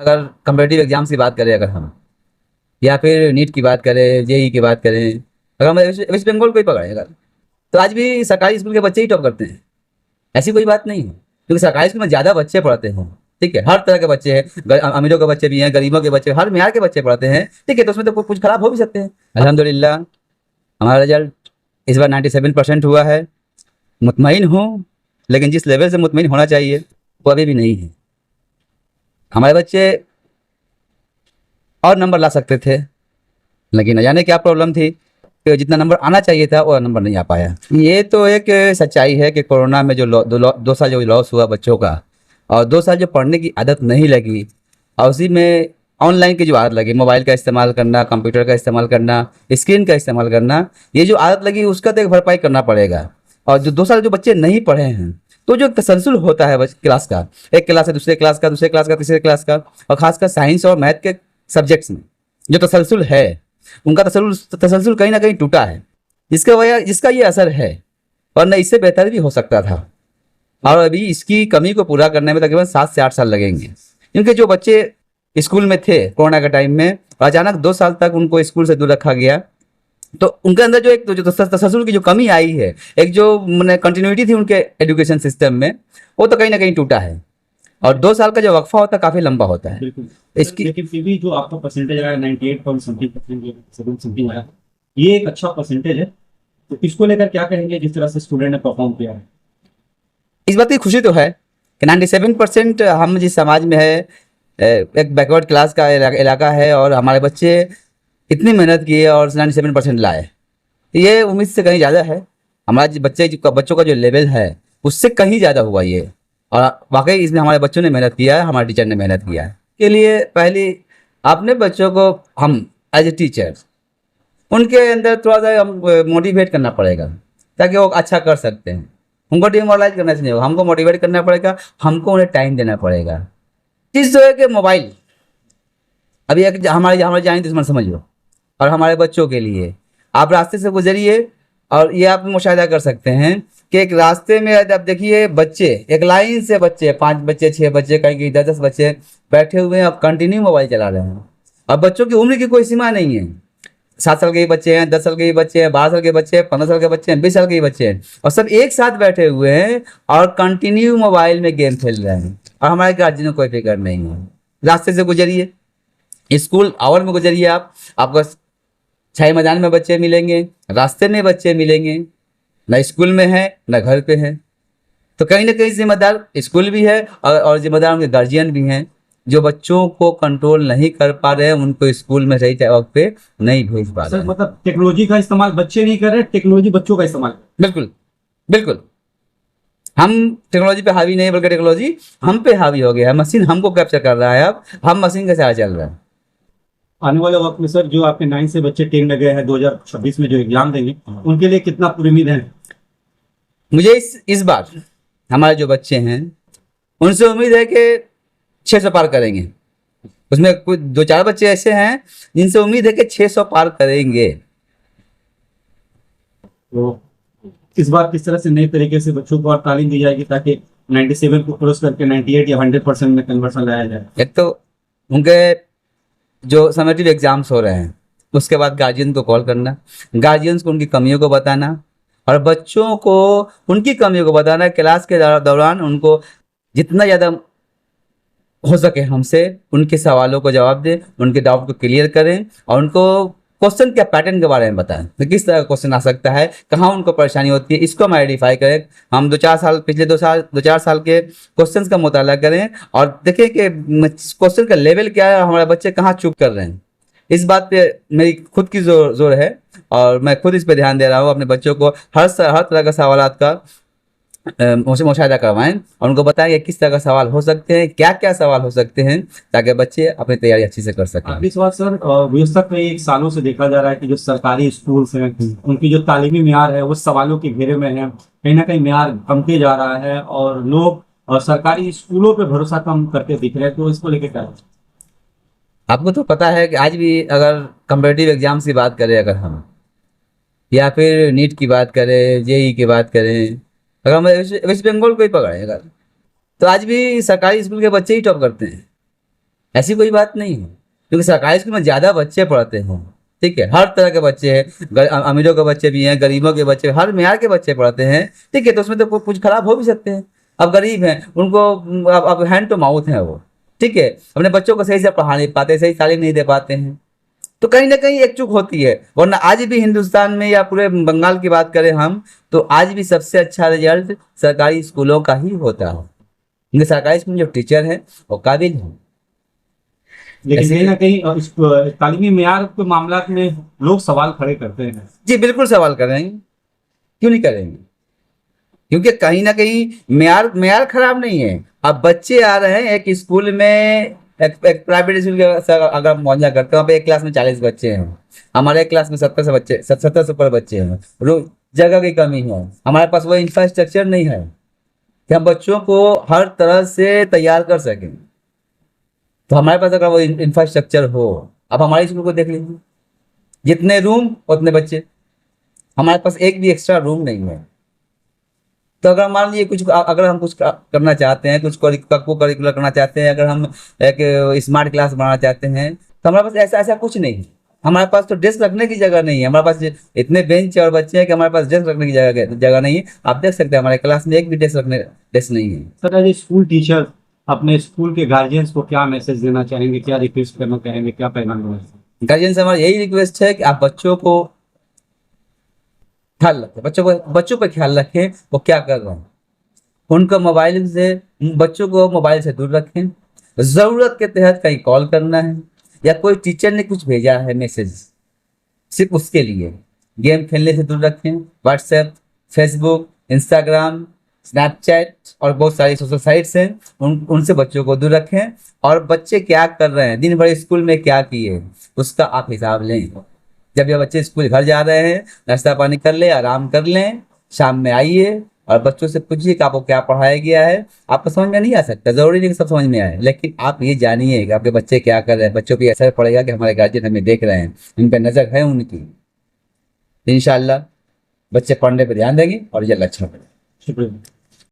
अगर competitive exams की बात करें अगर हम, या फिर नीट की बात करें, जेई की बात करें, अगर हम वेस्ट बंगाल को ही पकड़े अगर, तो आज भी सरकारी स्कूल के बच्चे ही टॉप करते हैं। ऐसी कोई बात नहीं है, क्योंकि सरकारी स्कूल में ज़्यादा बच्चे पढ़ते हैं। ठीक है, हर तरह के बच्चे हैं, अमीरों के बच्चे भी हैं, गरीबों के बच्चे, हर मेयार के बच्चे पढ़ते हैं। ठीक है, तो उसमें तो कुछ खराब हो भी सकते हैं। अल्हम्दुलिल्लाह हमारा रिजल्ट इस बार 97% हुआ है। मुतमईन हूँ, लेकिन जिस लेवल से मुतमईन होना चाहिए वो अभी भी नहीं है। हमारे बच्चे और नंबर ला सकते थे, लेकिन न जाने क्या प्रॉब्लम थी कि जितना नंबर आना चाहिए था वो नंबर नहीं आ पाया। ये तो एक सच्चाई है कि कोरोना में जो 2 साल जो लॉस हुआ बच्चों का, और 2 साल जो पढ़ने की आदत नहीं लगी, और उसी में ऑनलाइन की जो आदत लगी, मोबाइल का इस्तेमाल करना, कंप्यूटर का इस्तेमाल करना, स्क्रीन का इस्तेमाल करना, ये जो आदत लगी उसका तो एक भरपाई करना पड़ेगा। और जो 2 साल जो बच्चे नहीं पढ़े हैं, तो जो तसलसल होता है क्लास का, एक क्लास से दूसरे क्लास का, दूसरे क्लास का तीसरे क्लास का, और खासकर साइंस और मैथ के सब्जेक्ट्स में जो तसलसल है, उनका तसलसल तसलसल कहीं ना कहीं टूटा है, जिसका ये असर है। और न इससे बेहतर भी हो सकता था, और अभी इसकी कमी को पूरा करने में तकरीबन 7 से 8 साल लगेंगे। क्योंकि जो बच्चे स्कूल में थे कोरोना के टाइम में, अचानक 2 साल तक उनको स्कूल से दूर रखा गया, तो उनके अंदर जो एक जो तसलसल की जो कमी आई है, एक जो मैंने कंटिन्यूटी थी उनके एजुकेशन सिस्टम में, वो तो कहीं ना कहीं टूटा है। और 2 साल का जो वक्फा होता है काफ़ी लंबा होता है। बिल्कुल। इसकी लेकिन फिर भी जो आपका परसेंटेज आया 98 समथिंग आया, ये एक अच्छा परसेंटेज है। तो इसको लेकर क्या कहेंगे जिस तरह से स्टूडेंट ने परफॉर्म किया है? इस बात की खुशी तो है कि 97% हम जिस समाज में है, एक बैकवर्ड क्लास का इलाका है, और हमारे बच्चे इतनी मेहनत किए और 97% लाए, ये उम्मीद से कहीं ज़्यादा है। हमारे बच्चों का जो लेवल है उससे कहीं ज़्यादा हुआ ये। और वाकई इसमें हमारे बच्चों ने मेहनत किया है, हमारे टीचर ने मेहनत किया है। के लिए पहले अपने बच्चों को हम एज ए टीचर उनके अंदर थोड़ा सा हम मोटिवेट करना पड़ेगा, ताकि वो अच्छा कर सकते हैं। उनको डिमोरलाइज करने से नहीं होगा, हमको मोटिवेट करना पड़ेगा, हमको उन्हें टाइम देना पड़ेगा। चीज़ तो है कि मोबाइल अभी एक हमारे हमारे जानी दुश्मन समझ लो। और हमारे बच्चों के लिए आप रास्ते से गुजरिए, और ये आप मुशाहिदा कर सकते हैं कि एक रास्ते में अब देखिए बच्चे एक लाइन से, बच्चे 5 बच्चे 6 बच्चे कहीं कहीं 10 10 बच्चे बैठे हुए हैं, अब कंटिन्यू मोबाइल चला रहे हैं। अब बच्चों की उम्र की कोई सीमा नहीं है। 7 साल के भी बच्चे हैं, 10 साल के भी बच्चे हैं, 12 साल के बच्चे हैं, 15 साल के बच्चे हैं, 20 साल के भी बच्चे हैं, और सब एक साथ बैठे हुए हैं और कंटिन्यू मोबाइल में गेम खेल रहे हैं। और हमारे गार्जियनों को कोई फिक्र नहीं है। रास्ते से गुजरिए, स्कूल आवर में गुजरिए, आपको छाई मैदान में बच्चे मिलेंगे, रास्ते में बच्चे मिलेंगे, न स्कूल में है न घर पे है। तो कहीं ना कहीं जिम्मेदार स्कूल भी है, और जिम्मेदार उनके गार्जियन भी हैं, जो बच्चों को कंट्रोल नहीं कर पा रहे हैं, उनको स्कूल में सही वक्त पे नहीं भेज पा रहे सर हैं। मतलब टेक्नोलॉजी का इस्तेमाल बच्चे नहीं कर रहे, टेक्नोलॉजी बच्चों का इस्तेमाल कर बिल्कुल बिल्कुल, हम टेक्नोलॉजी पे हावी नहीं, बल्कि टेक्नोलॉजी हम पे हावी हो गया है। मशीन हमको कैप्चर कर रहा है, अब हम मशीन के साथ चल रहे हैं। रहे। आने वाले वक्त में सर जो आपके 9 से बच्चे 10 में गए हैं 2026 में जो एग्जाम देंगे, उनके लिए कितना पूरी उम्मीद है? मुझे इस बार हमारे जो बच्चे हैं उनसे उम्मीद है कि 600 पार करेंगे। उसमें कुछ 2 4 बच्चे ऐसे हैं जिनसे उम्मीद है कि 600 पार करेंगे। तो इस बार किस तरह से नए तरीके से बच्चों को और तालीम दी जाएगी ताकि 97 को क्रॉस करके 98 या 100% में कन्वर्सन लाया जाए? एक तो उनके जो समेटिव एग्जाम्स हो रहे हैं, उसके बाद गार्जियन को कॉल करना, गार्जियंस को उनकी कमियों को बताना, और बच्चों को उनकी कमियों को बताना। क्लास के दौरान उनको जितना ज़्यादा हो सके हमसे उनके सवालों को जवाब दें, उनके डाउट को क्लियर करें, और उनको क्वेश्चन के पैटर्न के बारे में बताएं कि किस तरह का क्वेश्चन आ सकता है, कहाँ उनको परेशानी होती है, इसको हम आइडेंटिफाई करें। हम 2 4 साल पिछले 2 4 साल के क्वेश्चंस का मुताला करें, और देखें कि क्वेश्चन का लेवल क्या है और हमारे बच्चे कहाँ चूक कर रहे हैं। इस बात पे मेरी खुद की जोर है, और मैं खुद इस पे ध्यान दे रहा हूँ। अपने बच्चों को हर तरह का सवालात का मुझसे मुशाहिदा करवाएं, और उनको बताएं कि किस तरह का सवाल हो सकते हैं, क्या क्या सवाल हो सकते हैं, ताकि बच्चे अपनी तैयारी अच्छी से कर सकें। आखिरी सवाल सर, व्यवस्था में एक सालों से देखा जा रहा है कि जो सरकारी स्कूल्स हैं उनकी जो तालीमी मियार है वो सवालों के घेरे में है, कहीं ना कहीं मियार कमते जा रहा है और लोग सरकारी स्कूलों पे भरोसा कम करते दिख रहे हैं। तो इसको लेकर क्या है? आपको तो पता है कि आज भी अगर कम्पिटिटिव एग्जाम्स की बात करें अगर हम, या फिर नीट की बात करें, जेई की बात करें, अगर हम वेस्ट बंगाल को ही पकड़े अगर, तो आज भी सरकारी स्कूल के बच्चे ही टॉप करते हैं। ऐसी कोई बात नहीं है, क्योंकि सरकारी स्कूल में ज़्यादा बच्चे पढ़ते हैं। ठीक है, हर तरह के बच्चे हैं, अमीरों के बच्चे भी हैं, गरीबों के बच्चे, हर मेयार के बच्चे पढ़ते हैं। ठीक है, तो उसमें तो कुछ खराब हो भी सकते हैं। अब गरीब हैं उनको, अब हैंड टू माउथ हैं वो। ठीक है, अपने बच्चों को सही से पढ़ा नहीं पाते, सही तालीम नहीं दे पाते हैं, तो कहीं ना कहीं एक चूक होती है। वरना आज भी हिंदुस्तान में या पूरे बंगाल की बात करें हम, तो आज भी सबसे अच्छा रिजल्ट सरकारी स्कूलों का ही होता है, क्योंकि सरकारी स्कूल में जो टीचर हैं वो काबिल हैं। लेकिन ऐसे कहीं ना कहीं इस तालीमी मेयार के मामला में लोग सवाल खड़े करते हैं। जी बिल्कुल सवाल करेंगे, क्यों नहीं करेंगे, क्योंकि कहीं ना कहीं मेयार मेयार खराब नहीं है। अब बच्चे आ रहे हैं एक स्कूल में, एक प्राइवेट स्कूल के सर अगर मुआवजा करते हैं, वहाँ पे एक क्लास में 40 बच्चे हैं, हमारे एक क्लास में 70 से ऊपर बच्चे हैं। जगह की कमी है, हमारे पास वो इंफ्रास्ट्रक्चर नहीं है कि हम बच्चों को हर तरह से तैयार कर सकें। तो हमारे पास अगर वो इंफ्रास्ट्रक्चर हो, अब हमारे स्कूल को देख लीजिए, जितने रूम उतने बच्चे, हमारे पास एक भी एक्स्ट्रा रूम नहीं है। तो अगर मान लीजिए अगर हम कुछ करना चाहते हैं, कुछ को करिकुलर करना चाहते हैं, अगर हम एक स्मार्ट क्लास बनाना चाहते हैं, तो हमारे पास ऐसा ऐसा कुछ नहीं है। हमारे पास तो डेस्क रखने की जगह नहीं है, हमारे पास इतने बेंच और बच्चे हैं कि हमारे पास डेस्क रखने की जगह नहीं है। आप देख सकते हैं हमारे क्लास में एक भी डेस्क नहीं है। Sir as a school teacher अपने स्कूल के गार्जियंस को क्या मैसेज देना चाहेंगे, क्या रिक्वेस्ट करना चाहेंगे, क्या पैगाम देना चाहेंगे? गार्जियन से हमारा यही रिक्वेस्ट है कि आप बच्चों को ख्याल रखें, बच्चों पर ख्याल रखें वो क्या कर रहे हैं। उनको मोबाइल से, बच्चों को मोबाइल से दूर रखें। ज़रूरत के तहत कहीं कॉल करना है या कोई टीचर ने कुछ भेजा है मैसेज, सिर्फ उसके लिए गेम खेलने से दूर रखें। व्हाट्सएप, फेसबुक, इंस्टाग्राम, स्नैपचैट और बहुत सारी सोशल साइट्स हैं, उनसे बच्चों को दूर रखें। और बच्चे क्या कर रहे हैं, दिन भर स्कूल में क्या किए, उसका आप हिसाब लें। जब ये बच्चे स्कूल घर जा रहे हैं, नाश्ता पानी कर लें, आराम कर लें, शाम में आइए और बच्चों से पूछिए कि आपको क्या पढ़ाया गया है। आपको समझ में नहीं आ सकता, जरूरी नहीं कि सब समझ में आए, लेकिन आप ये जानिए कि आपके बच्चे क्या कर रहे हैं। बच्चों पे असर पड़ेगा कि हमारे गार्जियन हमें देख रहे हैं, इन पर नजर है उनकी। इंशाल्लाह बच्चे पढ़ने पर ध्यान देंगे और रिजल्ट अच्छा होगा। शुक्रिया।